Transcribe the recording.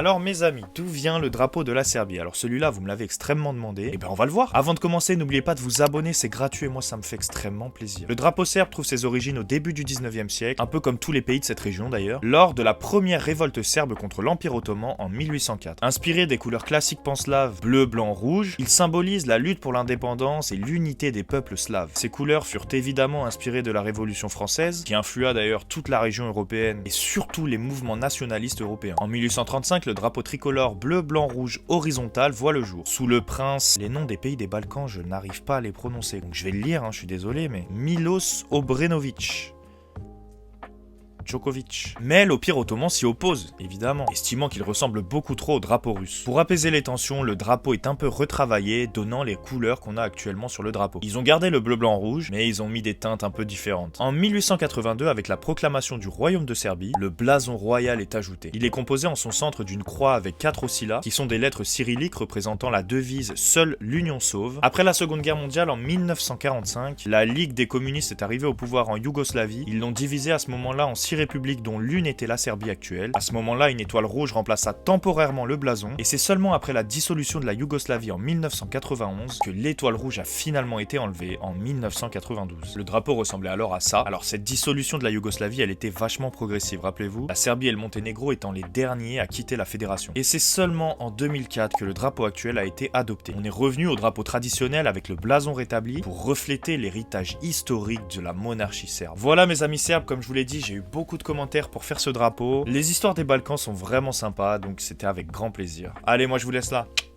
Alors mes amis, d'où vient le drapeau de la Serbie? Alors celui-là, vous me l'avez extrêmement demandé, et ben on va le voir. Avant de commencer, n'oubliez pas de vous abonner, c'est gratuit et moi ça me fait extrêmement plaisir. Le drapeau serbe trouve ses origines au début du 19e siècle, un peu comme tous les pays de cette région d'ailleurs, lors de la première révolte serbe contre l'Empire ottoman en 1804. Inspiré des couleurs classiques panslaves bleu, blanc, rouge, il symbolise la lutte pour l'indépendance et l'unité des peuples slaves. Ces couleurs furent évidemment inspirées de la Révolution française, qui influa d'ailleurs toute la région européenne et surtout les mouvements nationalistes européens. En 1835, le drapeau tricolore bleu, blanc, rouge horizontal voit le jour. Sous le prince, les noms des pays des Balkans, je n'arrive pas à les prononcer. Donc je vais le lire, je suis désolé, mais Milos Obrenović. Djokovic. Mais l'Empire ottoman s'y oppose, évidemment, estimant qu'il ressemble beaucoup trop au drapeau russe. Pour apaiser les tensions, le drapeau est un peu retravaillé, donnant les couleurs qu'on a actuellement sur le drapeau. Ils ont gardé le bleu, blanc, rouge, mais ils ont mis des teintes un peu différentes. En 1882, avec la proclamation du royaume de Serbie, le blason royal est ajouté. Il est composé en son centre d'une croix avec 4 oscillas, qui sont des lettres cyrilliques représentant la devise « Seule l'Union sauve ». Après la Seconde Guerre mondiale, en 1945, la Ligue des communistes est arrivée au pouvoir en Yougoslavie. Ils l'ont divisé à ce moment-là en 6 républiques dont l'une était la Serbie actuelle. À ce moment-là, une étoile rouge remplaça temporairement le blason et c'est seulement après la dissolution de la Yougoslavie en 1991 que l'étoile rouge a finalement été enlevée en 1992. Le drapeau ressemblait alors à ça. Alors cette dissolution de la Yougoslavie, elle était vachement progressive, rappelez-vous. La Serbie et le Monténégro étant les derniers à quitter la fédération. Et c'est seulement en 2004 que le drapeau actuel a été adopté. On est revenu au drapeau traditionnel avec le blason rétabli pour refléter l'héritage historique de la monarchie serbe. Voilà mes amis serbes, comme je vous l'ai dit, j'ai eu beaucoup de commentaires pour faire ce drapeau. Les histoires des Balkans sont vraiment sympas, donc c'était avec grand plaisir. Allez, moi je vous laisse là.